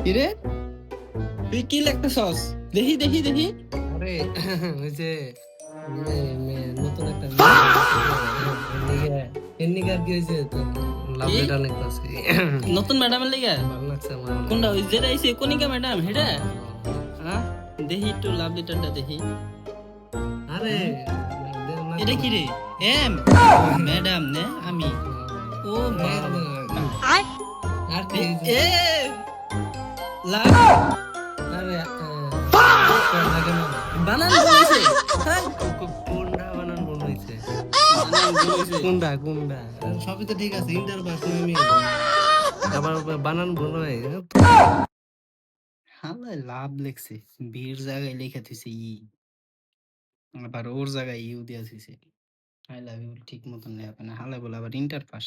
কিরে তুই কি লিখতেছস? দেখি দেখি দেখি। আরে ওই যে নতুন একটা মেয়ে এর আর কি হয়েছে তো লাভ কি? লেটার লিখতেছি। নতুন ম্যাডামের লিগা? ভালো লাগছে আমার অনেক। কোনটা ওই যেটা আইছে কনিকা ম্যাডাম হেডা? হ্যাঁ। হ্যাঁ দেখি একটু লাভ লেটারটা দেখি। আরে দেও না এটা তো। কি রে? এম ম্যাডাম নে আমি। ও এই বাবা। তো, আর কি এ হয়েছে? এ, লাভ আরে লাগে না বানান বলেছে। হ্যাঁ কোনটা বানান ভুল হয়েছে? বানান বলেছে। কোনটা সবই তো ঠিক আছে, ইন্টার পাস আমি আবার বানান ভুল হয়। হালায় লাভ লেখছে বীর জায়গায় লেখা থুইছে আবার ওর জায়গায় ইউ দিয়া থুইছে। আই লাভ ইউ ঠিক মতন লেখা না হালায় বলে আবার ইন্টার পাস।